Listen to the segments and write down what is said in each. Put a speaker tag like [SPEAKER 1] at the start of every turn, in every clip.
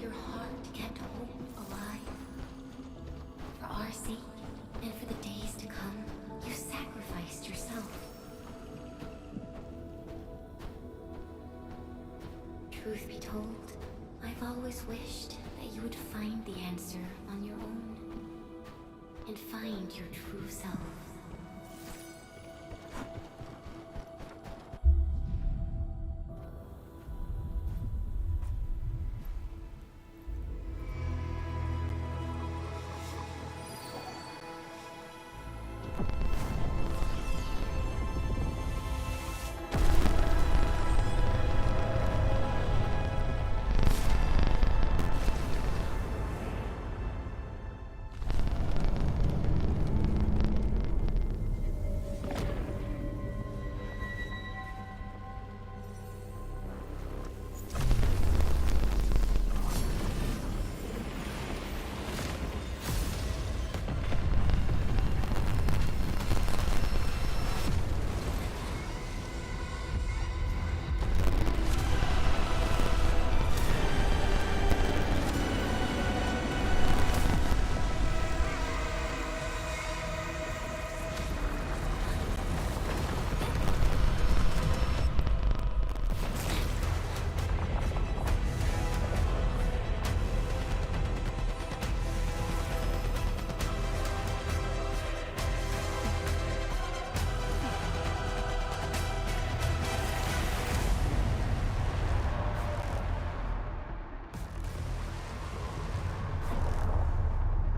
[SPEAKER 1] Your heart kept hope alive. For our sake, and for the days to come, you sacrificed yourself. Truth be told, I've always wished that you would find the answer on your own, and find your true self.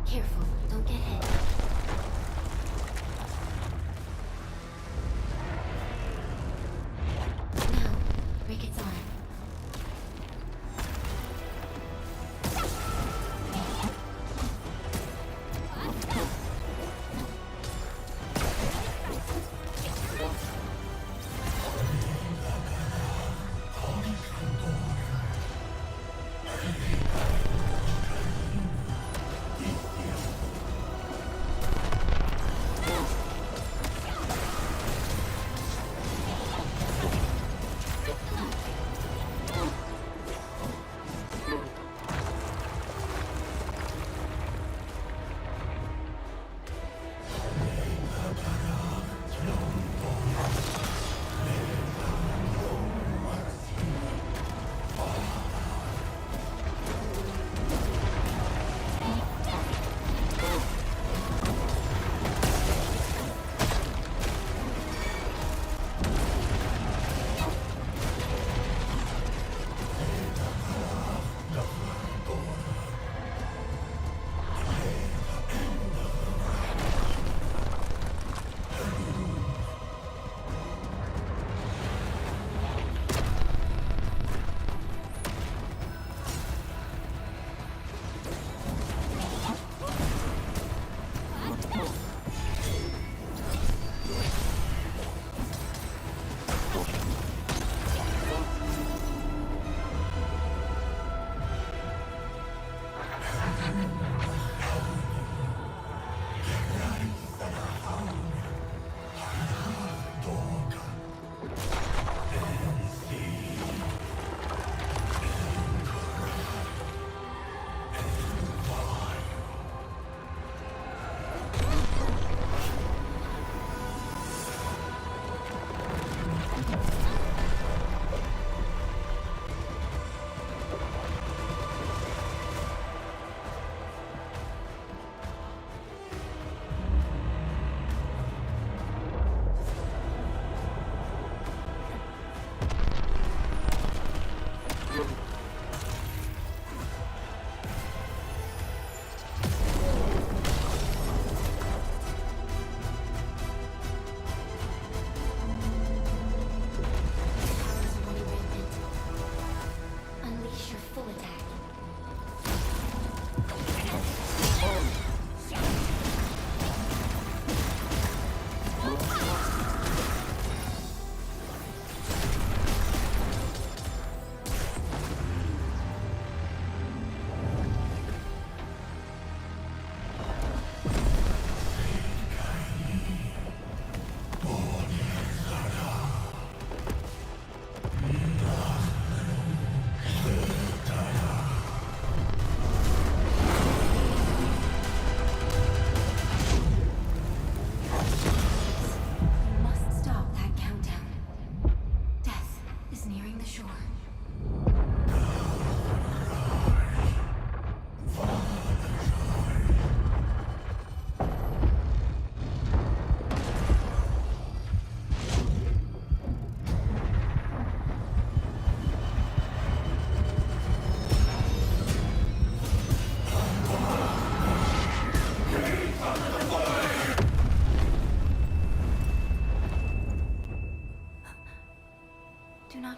[SPEAKER 1] Careful, don't get hit. Now, break its arm.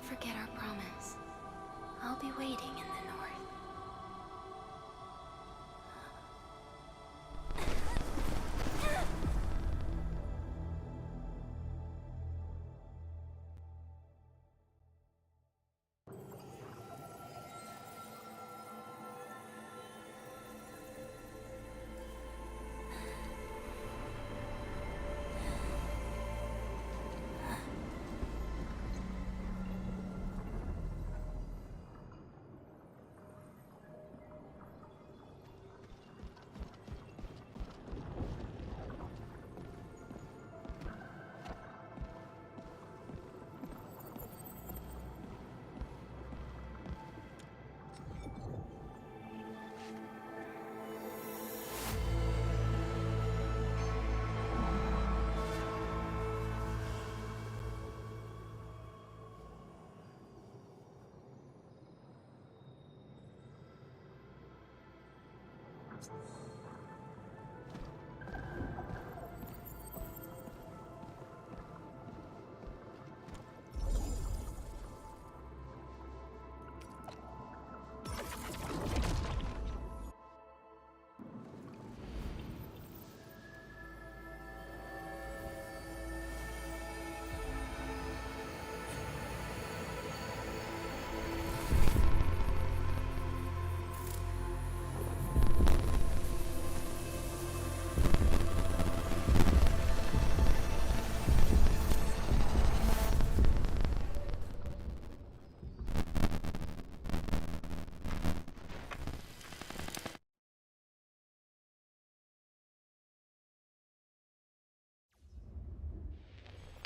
[SPEAKER 1] forget our promise. I'll be waiting in the north.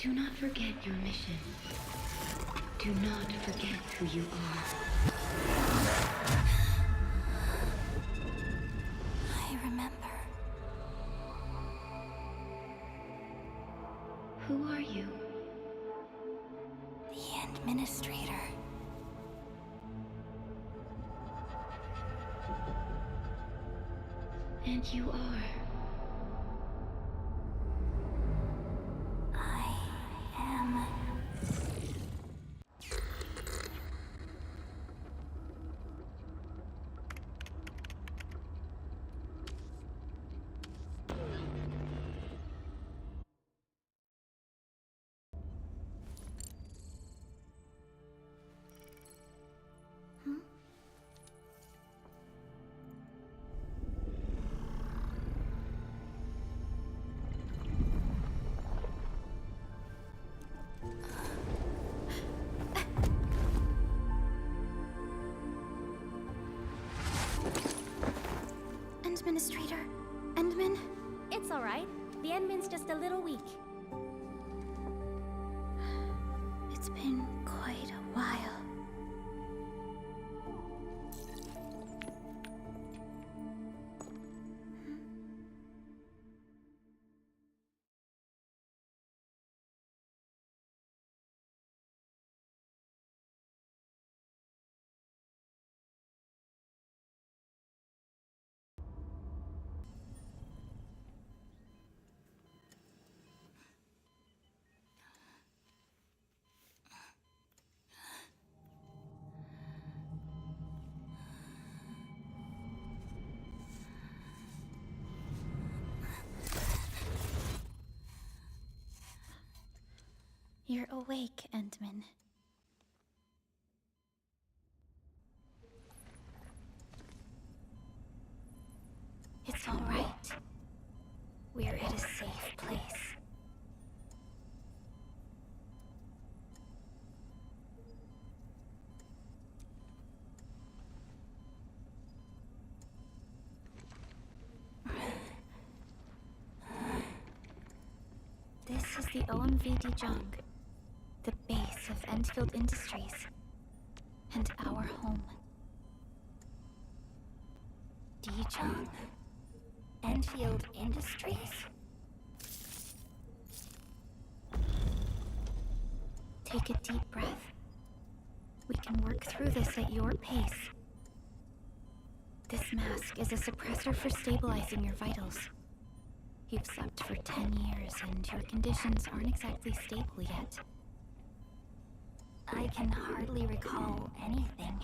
[SPEAKER 1] Do not forget your mission. Do not forget who you are. I remember. Who are you? The Administrator. And you are? Administrator, Endman?
[SPEAKER 2] It's all right. The Endman's just a little weak.
[SPEAKER 1] It's been quite a while. You're awake, Endman. It's all right. We're at a safe place. This is the OMV Jung, the base of EndField Industries, and our home. Dijong. EndField Industries? Take a deep breath. We can work through this at your pace. This mask is a suppressor for stabilizing your vitals. You've slept for 10 years and your conditions aren't exactly stable yet. I can hardly recall anything.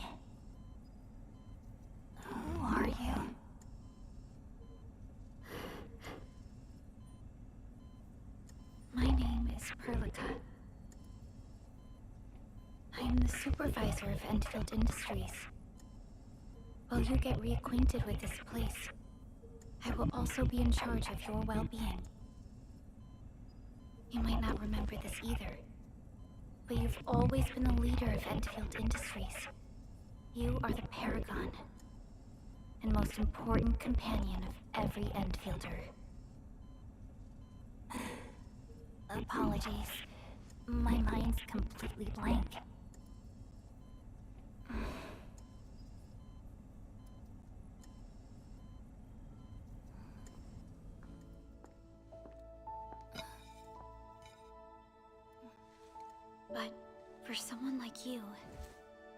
[SPEAKER 1] Who are you? My name is Perlica. I am the supervisor of EndField Industries. While you get reacquainted with this place, I will also be in charge of your well-being. You might not remember this either, but you've always been the leader of EndField Industries. You are the paragon, and most important companion of every Endfielder. Apologies. My mind's completely blank. But for someone like you,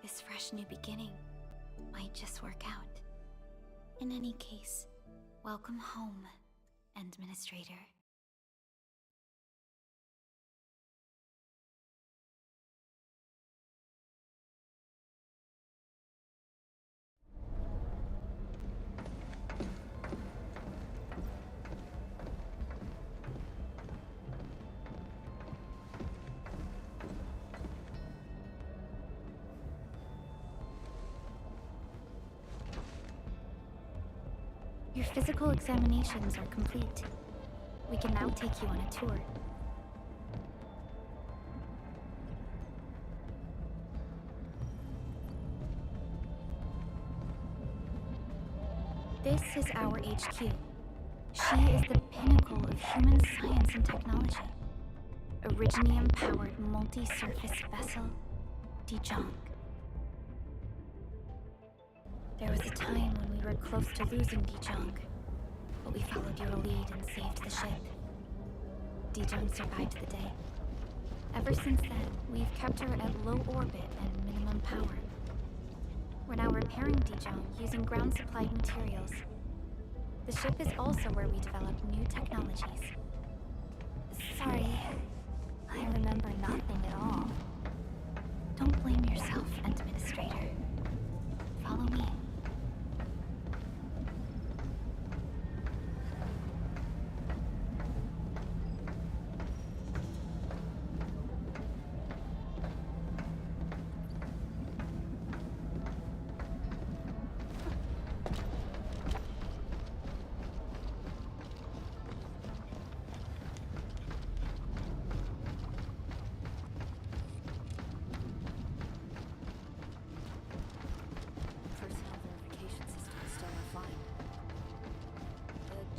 [SPEAKER 1] this fresh new beginning might just work out. In any case, welcome home, Administrator. Your physical examinations are complete. We can now take you on a tour. This is our HQ. She is the pinnacle of human science and technology. Originium-powered multi-surface vessel, Dijong. There was a time when we were close to losing Dijong, but we followed your lead and saved the ship. Dijong survived the day. Ever since then, we've kept her at low orbit and minimum power. We're now repairing Dijong using ground-supplied materials. The ship is also where we develop new technologies. Sorry, I remember nothing at all. Don't blame yourself, Administrator. Follow me.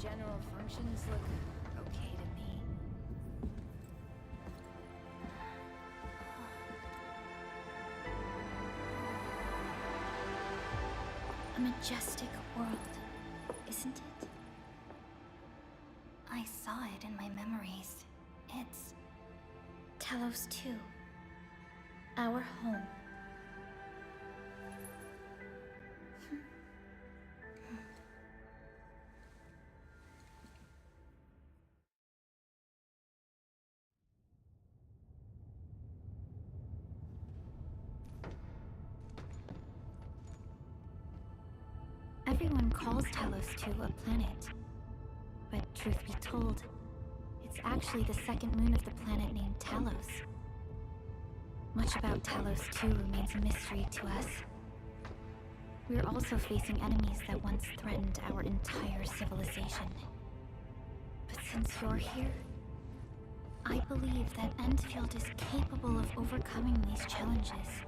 [SPEAKER 3] General functions look okay to me.
[SPEAKER 1] A majestic world, isn't it? I saw it in my memories. It's Talos 2, our home. Everyone calls Talos 2 a planet. But truth be told, it's actually the second moon of the planet named Talos. Much about Talos 2 remains a mystery to us. We're also facing enemies that once threatened our entire civilization. But since you're here, I believe that EndField is capable of overcoming these challenges.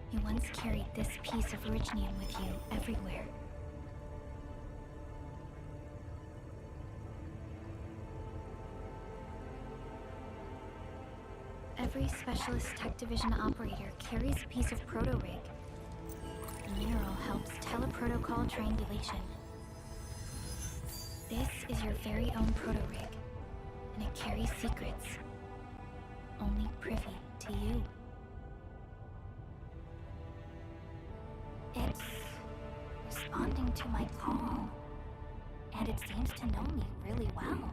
[SPEAKER 1] You once carried this piece of Originium with you everywhere. Every Specialist Tech Division operator carries a piece of proto-rig. The mineral helps teleprotocol triangulation. This is your very own proto-rig, and it carries secrets, only privy to you. It's responding to my call, and it seems to know me really well.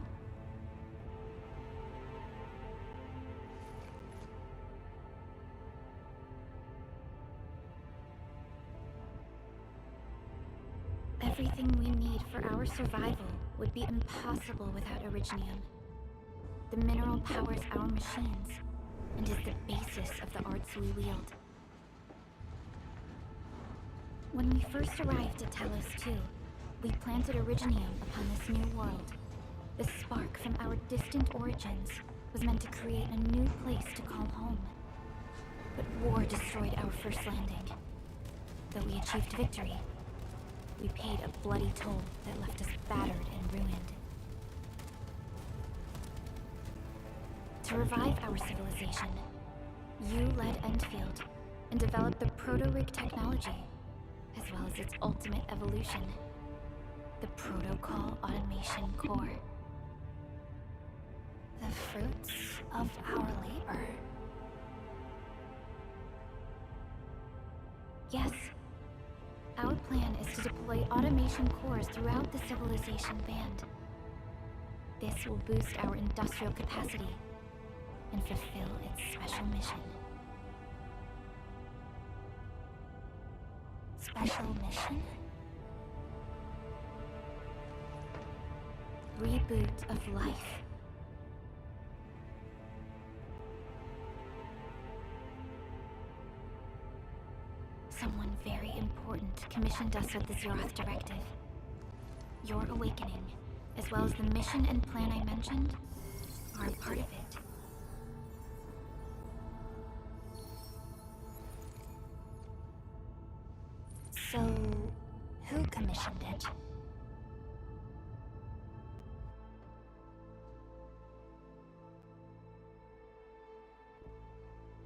[SPEAKER 1] Everything we need for our survival would be impossible without Originium. The mineral powers our machines, and is the basis of the arts we wield. When we first arrived at Talos 2, we planted Originium upon this new world. The spark from our distant origins was meant to create a new place to call home. But war destroyed our first landing. Though we achieved victory, we paid a bloody toll that left us battered and ruined. To revive our civilization, you led EndField and developed the proto-rig technology, as well as its ultimate evolution, the Protocol Automation Core. The fruits of our labor. Yes. Our plan is to deploy automation cores throughout the civilization band. This will boost our industrial capacity and fulfill its special mission. Special mission? Reboot of life. Someone very important commissioned us with the Zeroth Directive. Your awakening, as well as the mission and plan I mentioned, are a part of it. So, who commissioned it?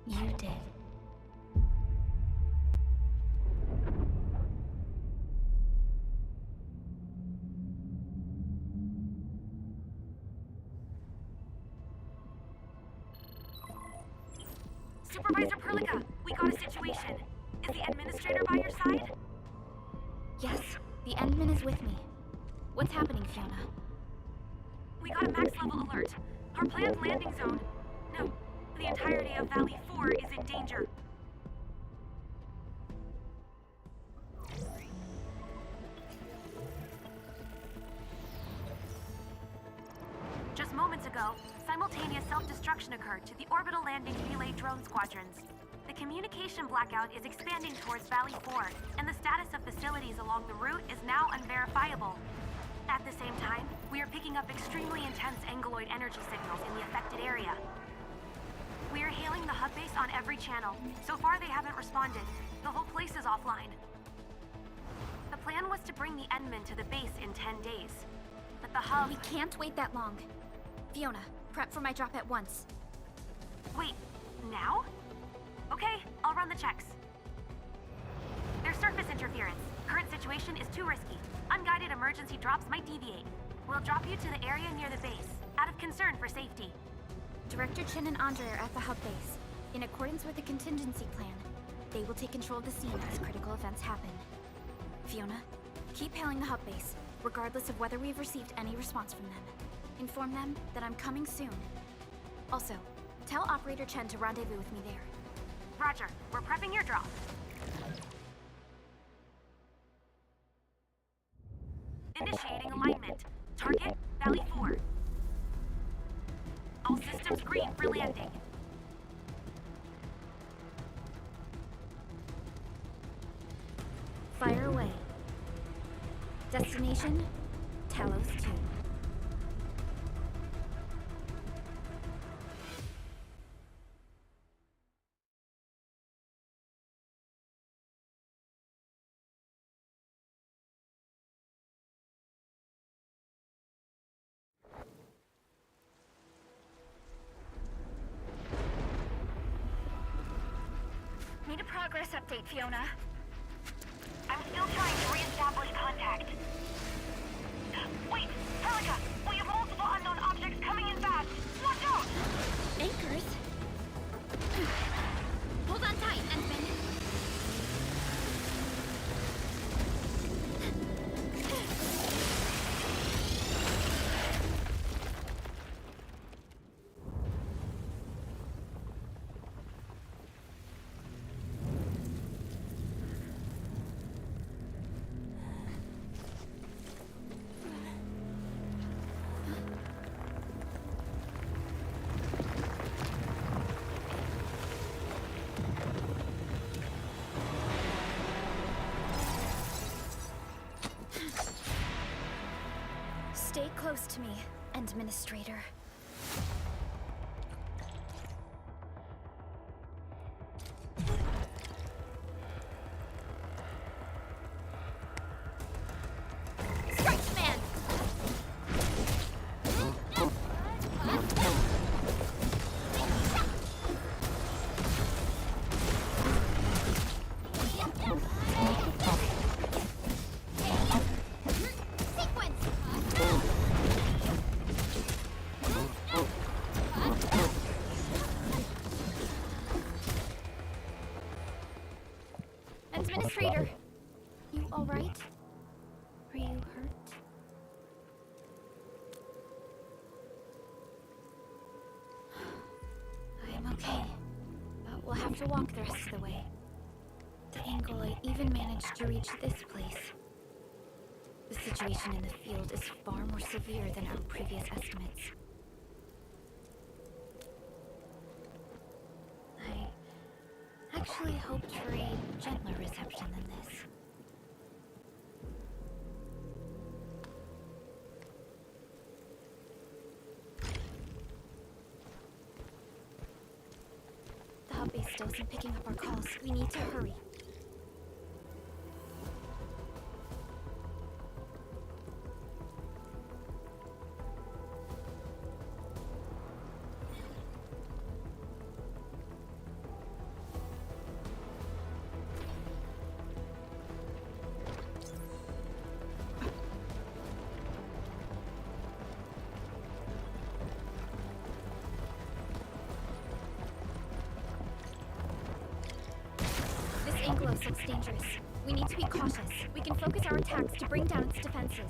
[SPEAKER 1] You did.
[SPEAKER 4] Supervisor Perlica, we got a situation. Is the administrator by your side?
[SPEAKER 1] Yes, the Endman is with me. What's happening, Fiona?
[SPEAKER 4] We got a max-level alert. Our planned landing zone... No, the entirety of Valley 4 is in danger. Just moments ago, simultaneous self-destruction occurred to the orbital landing relay drone squadrons. The communication blackout is expanding towards Valley 4, and the status of facilities along the route is now unverifiable. At the same time, we are picking up extremely intense angeloid energy signals in the affected area. We are hailing the hub base on every channel. So far, they haven't responded. The whole place is offline. The plan was to bring the Endman to the base in 10 days. But the hub...
[SPEAKER 2] We can't wait that long. Fiona, prep for my drop at once.
[SPEAKER 4] Wait, now? Okay, I'll run the checks. There's surface interference. Current situation is too risky. Unguided emergency drops might deviate. We'll drop you to the area near the base, out of concern for safety.
[SPEAKER 2] Director Chen and Andre are at the hub base. In accordance with the contingency plan, they will take control of the scene as critical events happen. Fiona, keep hailing the hub base, regardless of whether we've received any response from them. Inform them that I'm coming soon. Also, tell Operator Chen to rendezvous with me there.
[SPEAKER 4] Roger, we're prepping your drop. Initiating alignment. Target, Valley 4. All systems green for landing.
[SPEAKER 1] Fire away. Destination, Talos 2.
[SPEAKER 4] Need a progress update, Fiona. I'm still trying to re-establish contact. Wait, Perlica! We have multiple unknown objects coming in fast! Watch out!
[SPEAKER 2] Anchors? Hold on tight, Endman. Stay close to me, Administrator. Strike command! Administrator, you all right? Are you hurt?
[SPEAKER 1] I am okay, but we'll have to walk the rest of the way. The Angolite even managed to reach this place. The situation in the field is far more severe than our previous estimates. I actually hoped for a gentler reception than this. The hub base still isn't picking up our calls. We need to hurry. Anglos looks dangerous. We need to be cautious. We can focus our attacks to bring down its defenses.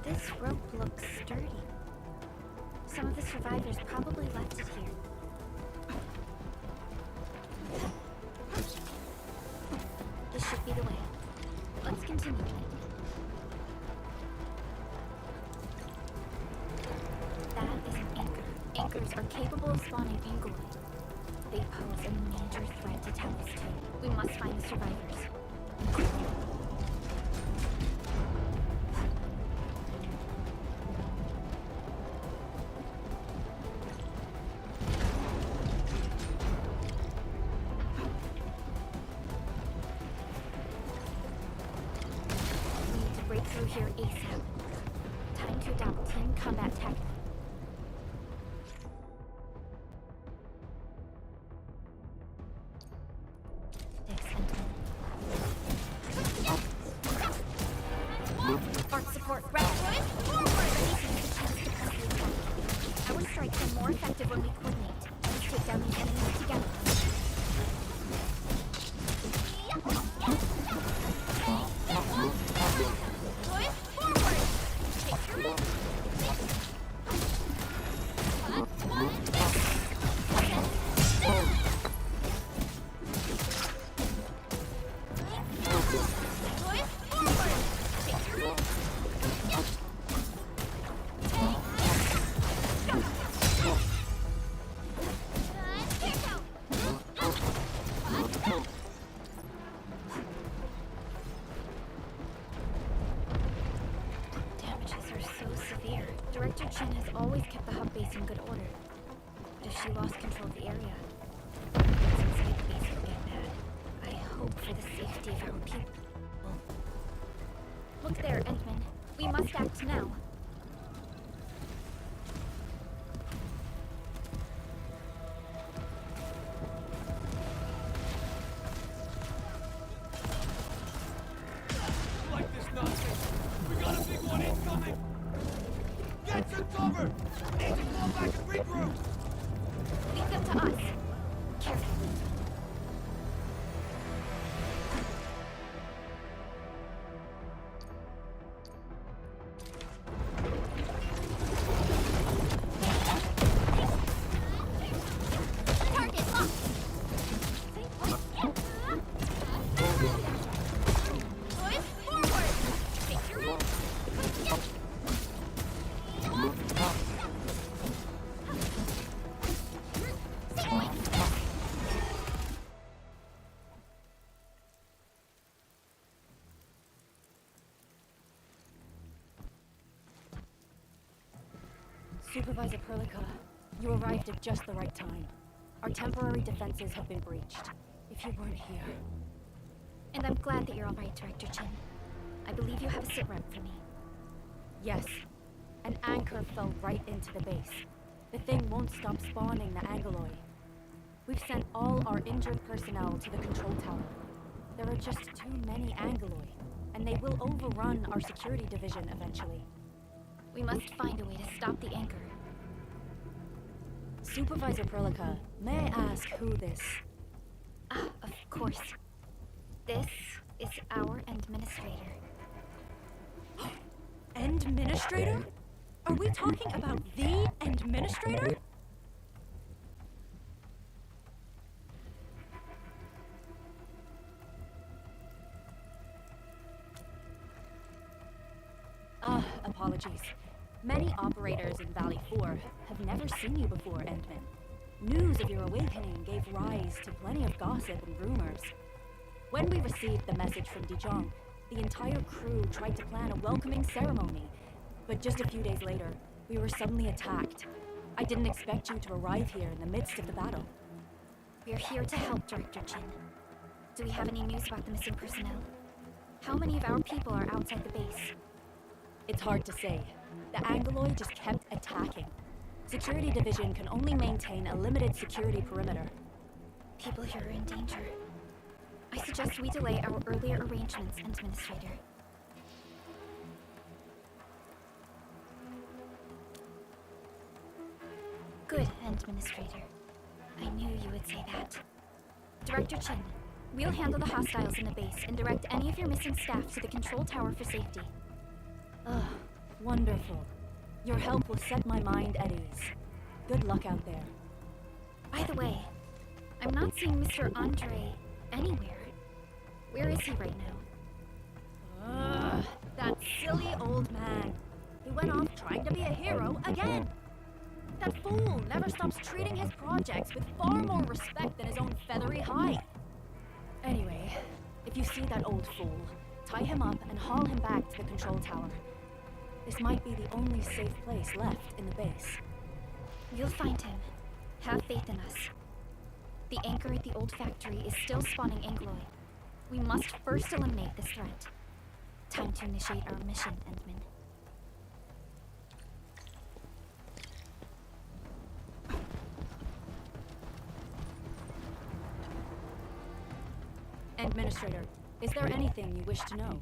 [SPEAKER 1] This rope looks sturdy. Some of the survivors probably left it here. This should be the way. Let's continue. That is an anchor. Anchors are capable of spawning Angolite. They pose a major threat to Talos too. We must find the survivors. Through here ASAP. Time to adopt team combat tactics. Arc support, rapid forward! Our strikes are more effective when we coordinate. Let's take down these enemies together. Director Chen has always kept the hub base in good order. But if she lost control of the area, things inside the base will get bad. I hope for the safety of our people. Look there, Entman. We must act now.
[SPEAKER 5] Like this nonsense. We Regroup!
[SPEAKER 2] Leave them to us. Careful. Target locked. Push forward. Take your aim.
[SPEAKER 6] Supervisor Perlica, you arrived at just the right time. Our temporary defenses have been breached. If you weren't here...
[SPEAKER 2] And I'm glad that you're all right, Director Chin. I believe you have a sit rep for me.
[SPEAKER 6] Yes. An anchor fell right into the base. The thing won't stop spawning the Angoloi. We've sent all our injured personnel to the control tower. There are just too many Angoloi, and they will overrun our security division eventually.
[SPEAKER 2] We must find a way to stop the anchor.
[SPEAKER 6] Supervisor Perlica, may I ask who this...
[SPEAKER 2] Ah, of course. This is our administrator.
[SPEAKER 6] Administrator? Are we talking about the administrator? Apologies. Many operators in Valley 4 have never seen you before, Endman. News of your awakening gave rise to plenty of gossip and rumors. When we received the message from Dijon, the entire crew tried to plan a welcoming ceremony, but just a few days later, we were suddenly attacked. I didn't expect you to arrive here in the midst of the battle.
[SPEAKER 2] We're here to help, Director Chin. Do we have any news about the missing personnel? How many of our people are outside the base?
[SPEAKER 6] It's hard to say. The Angoloi just kept attacking. Security Division can only maintain a limited security perimeter.
[SPEAKER 2] People here are in danger. I suggest we delay our earlier arrangements, Administrator. Good, Administrator. I knew you would say that. Director Chin, we'll handle the hostiles in the base and direct any of your missing staff to the control tower for safety.
[SPEAKER 6] Ugh, wonderful. Your help will set my mind at ease. Good luck out there.
[SPEAKER 2] By the way, I'm not seeing Mr. Andre anywhere. Where is he right now?
[SPEAKER 6] Ugh, that silly old man. He went off trying to be a hero again. That fool never stops treating his projects with far more respect than his own feathery hide. Anyway, if you see that old fool, tie him up and haul him back to the control tower. This might be the only safe place left in the base.
[SPEAKER 2] You'll find him. Have faith in us. The anchor at the old factory is still spawning Angoloi. We must first eliminate this threat. Time to initiate our mission, Endman.
[SPEAKER 6] Administrator, is there anything you wish to know?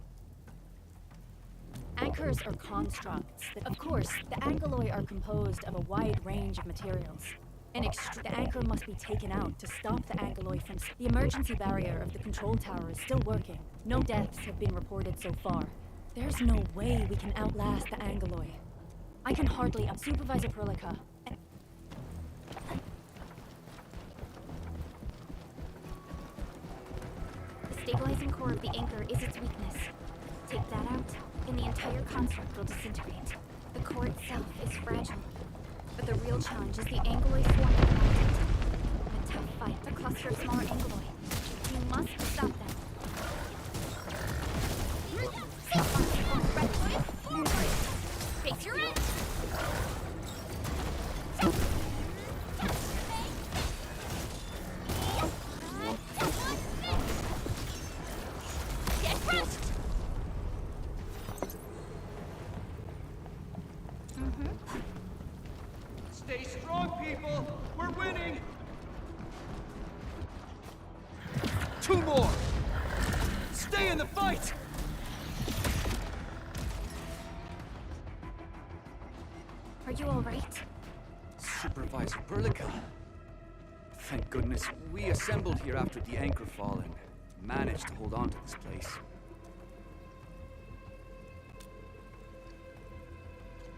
[SPEAKER 6] Anchors are constructs that, of course, the Angoloi are composed of a wide range of materials. The anchor must be taken out to stop the Angoloi from... The emergency barrier of the control tower is still working. No deaths have been reported so far. There's no way we can outlast the Angoloi. I can hardly... Supervisor Perlica...
[SPEAKER 2] The stabilizing core of the anchor is its weakness. Take that out, and the entire construct will disintegrate. The core itself is fragile. But the real challenge is the Angoloi forming around it. A tough fight, a cluster of smaller Angoloi. You must stop them. Face your end! Get rest!
[SPEAKER 5] Stay strong, people! We're winning! 2 more! Stay in the fight!
[SPEAKER 2] Are you all right?
[SPEAKER 7] Supervisor Burlica. Thank goodness we assembled here after the anchor fall and managed to hold on to this place.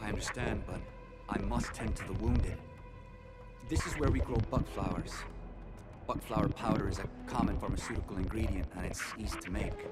[SPEAKER 7] I understand, but I must tend to the wounded. This is where we grow buckflowers. Buckflower powder is a common pharmaceutical ingredient, and it's easy to make.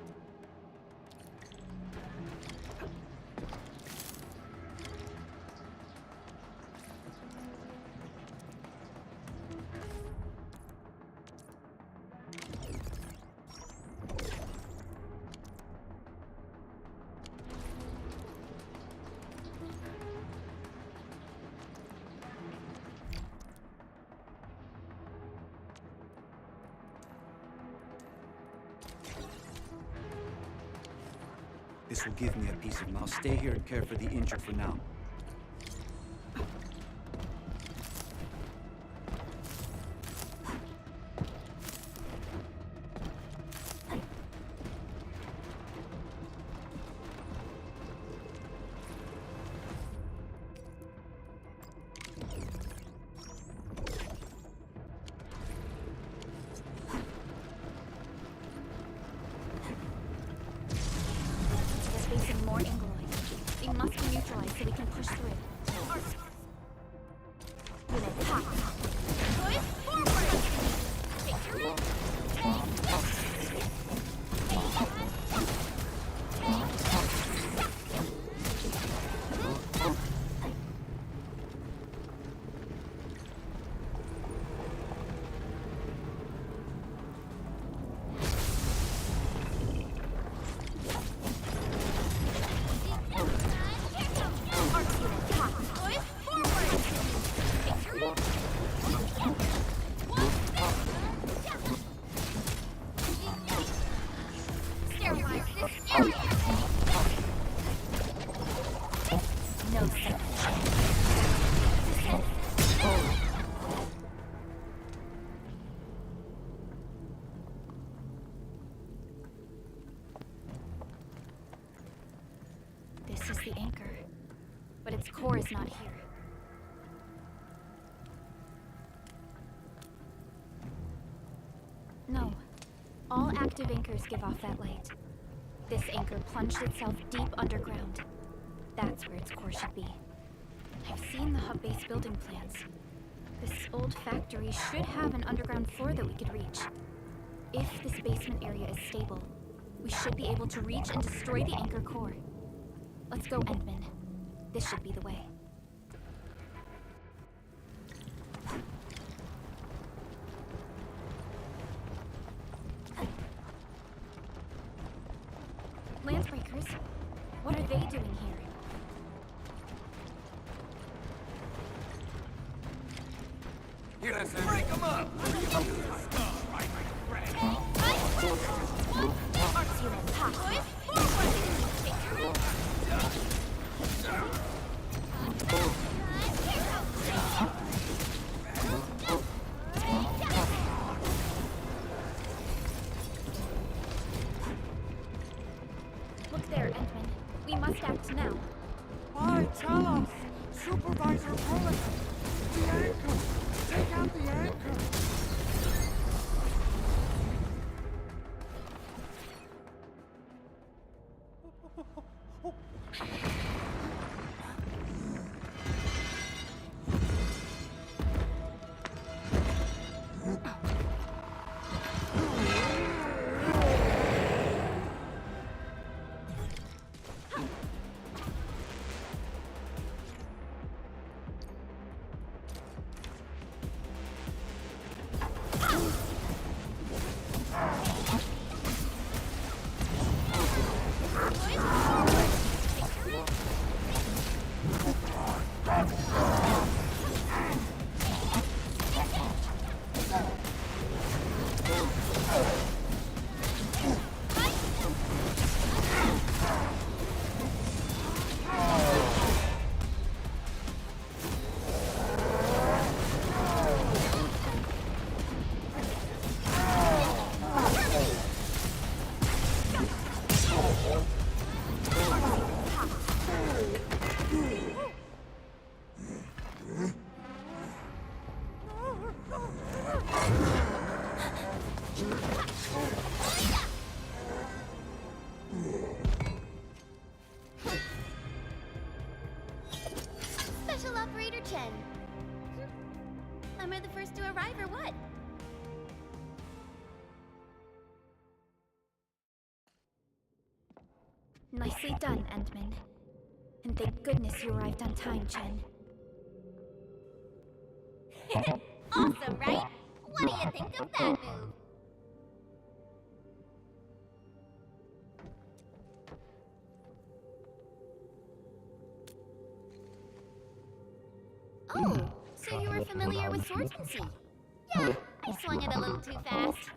[SPEAKER 7] This will give me a peace of mind. I'll stay here and care for the injured for now.
[SPEAKER 2] Facing more Ingoloid. They must be neutralized so we can push through. Unit hot. Push forward! Victory! No second. This is the anchor, but its core is not here. No. All active anchors give off that light. This anchor plunged itself deep underground. That's where its core should be. I've seen the hub base building plans. This old factory should have an underground floor that we could reach. If this basement area is stable, we should be able to reach and destroy the anchor core. Let's go, Endman. This should be the way. Landsbreakers? What are they doing here?
[SPEAKER 5] Break them up!
[SPEAKER 2] Arts unit, hot. Look there, Endman. We must act now.
[SPEAKER 8] Why, tell us! Supervisor Bullet! The anchor! Take out the anchor!
[SPEAKER 1] Chen. Am I the first to arrive or what? Nicely done, Endman. And thank goodness you arrived on time, Chen. Awesome, right? What do you think of that move? Oh, so you were familiar with swordsmancy? Yeah, I swung it a little too fast.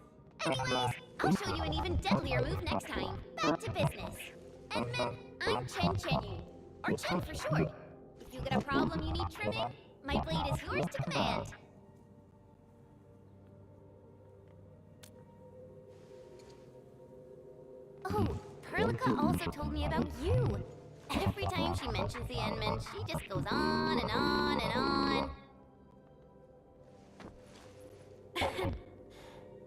[SPEAKER 1] Anyways, I'll show you an even deadlier move next time. Back to business. Endman, I'm Chen Chenyu, or Chen for short. If you get a problem you need trimming, my blade is yours to command. Oh, Perlica also told me about you. Every time she mentions the Endman, she just goes on and on and on.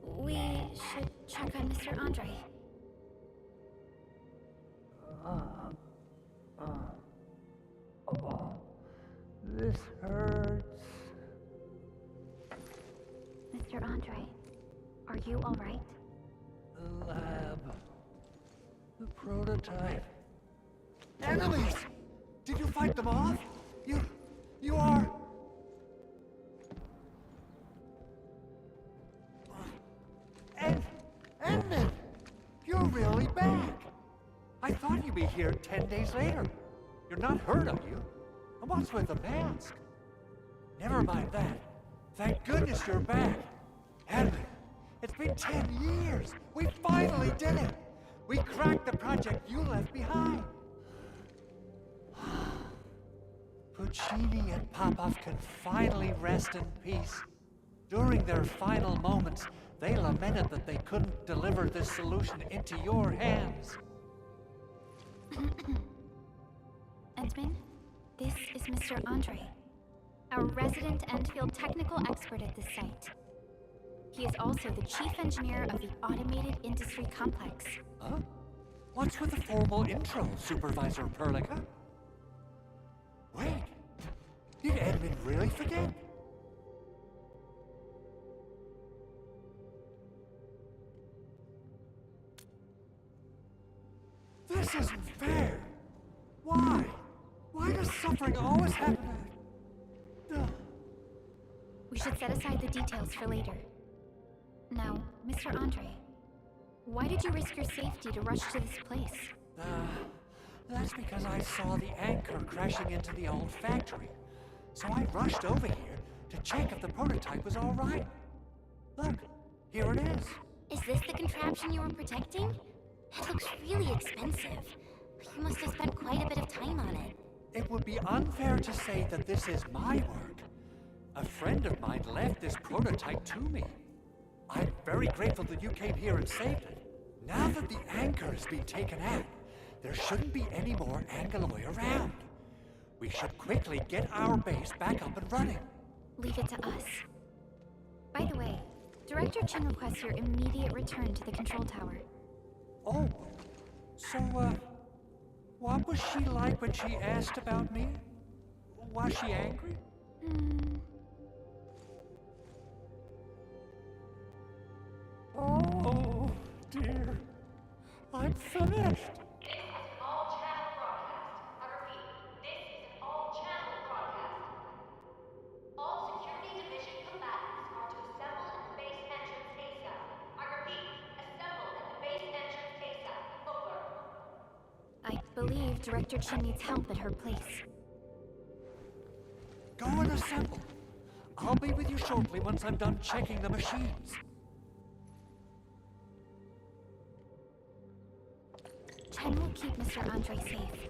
[SPEAKER 1] We should check on Mr. Andre.
[SPEAKER 8] This hurts.
[SPEAKER 1] Mr. Andre, are you all right?
[SPEAKER 8] The lab. The prototype. Enemies! Did you fight them off? You are... Endman! You're really back! I thought you'd be here 10 days later. You're not hurt, are you? And what's with the mask? Never mind that. Thank goodness you're back. Endman, it's been 10 years. We finally did it. We cracked the project you left behind. Puccini and Popov can finally rest in peace. During their final moments, they lamented that they couldn't deliver this solution into your hands.
[SPEAKER 1] Endman, this is Mr. Andre, our resident EndField technical expert at this site. He is also the chief engineer of the Automated Industry Complex.
[SPEAKER 8] Huh? What's with the formal intro, Supervisor Perlica? Wait, did Edmund really forget? This isn't fair. Why? Why does suffering always happen to...
[SPEAKER 1] We should set aside the details for later. Now, Mr. Andre, why did you risk your safety to rush to this place?
[SPEAKER 8] That's because I saw the anchor crashing into the old factory. So I rushed over here to check if the prototype was all right. Look, here it is.
[SPEAKER 1] Is this the contraption you were protecting? It looks really expensive. You must have spent quite a bit of time on it.
[SPEAKER 8] It would be unfair to say that this is my work. A friend of mine left this prototype to me. I'm very grateful that you came here and saved it. Now that the anchor has been taken out, there shouldn't be any more Angeloi around. We should quickly get our base back up and running.
[SPEAKER 1] Leave it to us. By the way, Director Chen requests your immediate return to the control tower.
[SPEAKER 8] Oh, so, what was she like when she asked about me? Was she angry? Oh, dear. I'm finished.
[SPEAKER 1] I believe Director Chen needs help at her place.
[SPEAKER 8] Go and assemble. I'll be with you shortly once I'm done checking the machines.
[SPEAKER 1] Chen will keep Mr. Andre safe.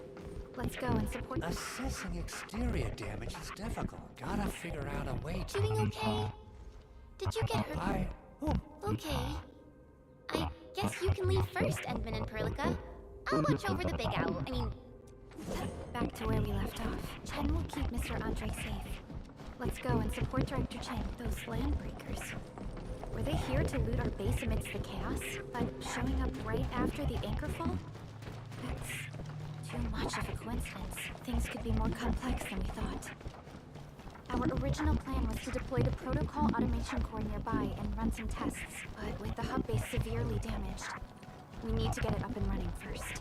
[SPEAKER 1] Let's go and support...
[SPEAKER 8] Assessing exterior damage is difficult. Gotta figure out a way to...
[SPEAKER 1] Doing okay? Did you get hurt? Okay. I guess you can leave first, Edmund and Perlica. I'll watch over the big owl. Back to where we left off. Chen will keep Mr. Andre safe. Let's go and support Director Chen. Those landbreakers. Were they here to loot our base amidst the chaos? But showing up right after the anchor fall? That's too much of a coincidence. Things could be more complex than we thought.
[SPEAKER 2] Our original plan was to deploy the protocol automation core nearby and run some tests, but with the hub base severely damaged, we need to get it up and running first.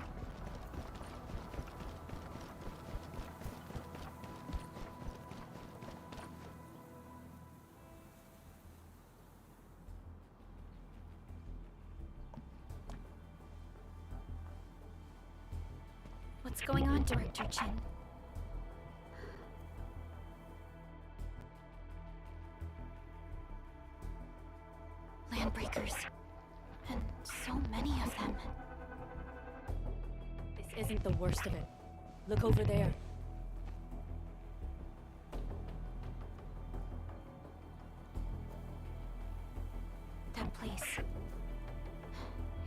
[SPEAKER 2] What's going on, Director Chen? Landbreakers. And so many of them.
[SPEAKER 6] This isn't the worst of it. Look over there.
[SPEAKER 2] That place.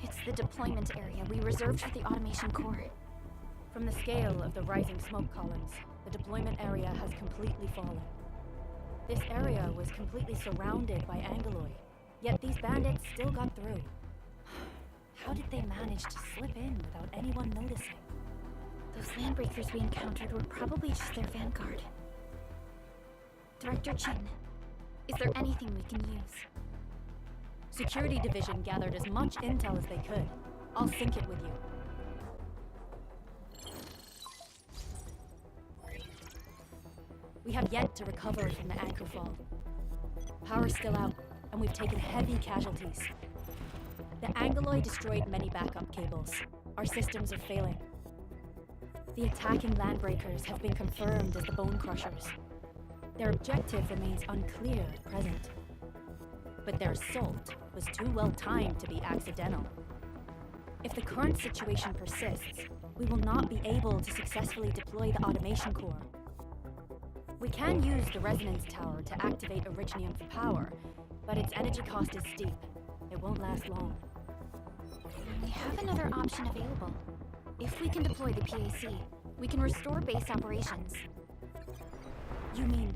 [SPEAKER 2] It's the deployment area we reserved for the automation core.
[SPEAKER 6] From the scale of the rising smoke columns, the deployment area has completely fallen. This area was completely surrounded by Angeloid, yet these bandits still got through. How did they manage to slip in without anyone noticing?
[SPEAKER 2] Those landbreakers we encountered were probably just their vanguard. Director Chen, is there anything we can use?
[SPEAKER 6] Security Division gathered as much intel as they could. I'll sync it with you. We have yet to recover from the anchor fall. Power's still out, and we've taken heavy casualties. The Angeloid destroyed many backup cables. Our systems are failing. The attacking landbreakers have been confirmed as the Bone Crushers. Their objective remains unclear at present. But their assault was too well timed to be accidental. If the current situation persists, we will not be able to successfully deploy the automation core. We can use the resonance tower to activate Originium for power, but its energy cost is steep. It won't last long.
[SPEAKER 2] We have another option available. If we can deploy the PAC, we can restore base operations.
[SPEAKER 6] You mean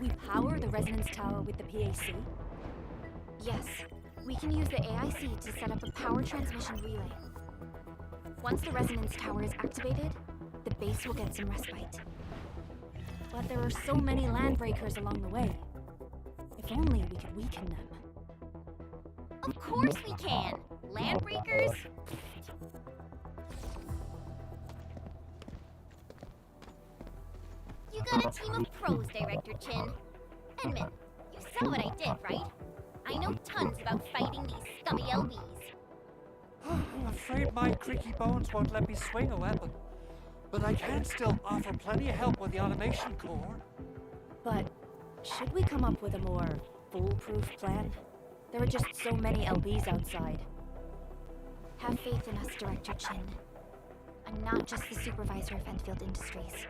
[SPEAKER 6] we power the resonance tower with the PAC?
[SPEAKER 2] Yes, we can use the AIC to set up a power transmission relay. Once the resonance tower is activated, the base will get some respite.
[SPEAKER 6] But there are so many landbreakers along the way. If only we could weaken them.
[SPEAKER 9] Of course we can! Landbreakers? You got a team of pros, Director Chin. Edmund, you saw what I did, right? I know tons about fighting these scummy LBs.
[SPEAKER 8] I'm afraid my creaky bones won't let me swing a weapon. But I can still offer plenty of help with the automation core.
[SPEAKER 6] But should we come up with a more foolproof plan? There are just so many LBs outside.
[SPEAKER 2] Have faith in us, Director Chin. I'm not just the supervisor of EndField Industries.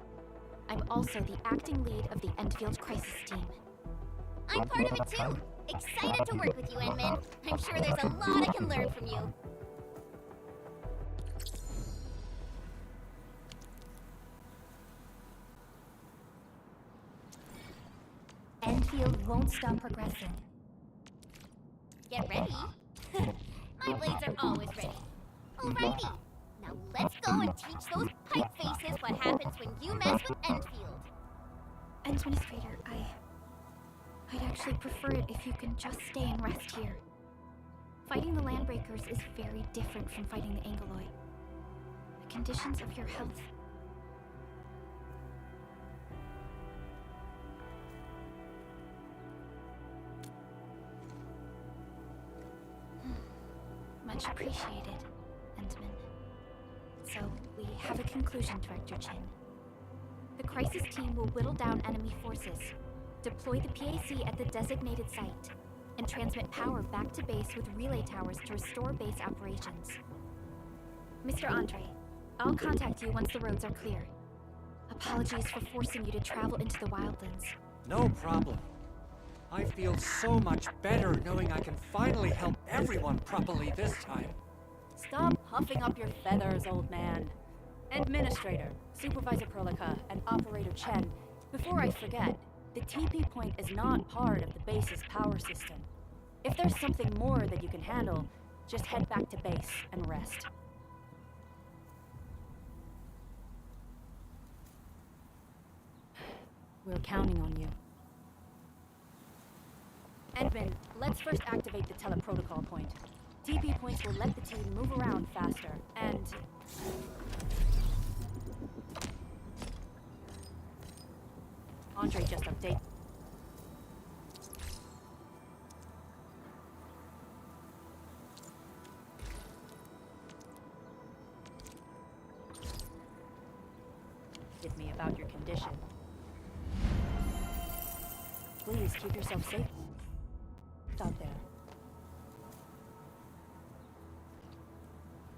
[SPEAKER 2] I'm also the acting lead of the EndField Crisis Team.
[SPEAKER 9] I'm part of it too! Excited to work with you, Enman. I'm sure there's a lot I can learn from you.
[SPEAKER 1] EndField won't stop progressing.
[SPEAKER 9] Get ready. My blades are always ready. Alrighty. Now let's go and teach those pipe faces what happens when you mess with EndField.
[SPEAKER 2] Administrator, I'd actually prefer it if you can just stay and rest here. Fighting the Landbreakers is very different from fighting the Angeloid. The conditions of your health. Much appreciated, Endman. So, we have a conclusion, Director Chin. The Crisis Team will whittle down enemy forces, deploy the PAC at the designated site, and transmit power back to base with relay towers to restore base operations. Mr. Andre, I'll contact you once the roads are clear. Apologies for forcing you to travel into the wildlands.
[SPEAKER 8] No problem. I feel so much better knowing I can finally help everyone properly this time.
[SPEAKER 6] Stop huffing up your feathers, old man. Administrator, Supervisor Perlica, and Operator Chen, before I forget, the TP point is not part of the base's power system. If there's something more that you can handle, just head back to base and rest. We're counting on you. Endman, let's first activate the teleprotocol point. TP points will let the team move around faster, and... Andre just updated. Me about your condition. Please keep yourself safe out there.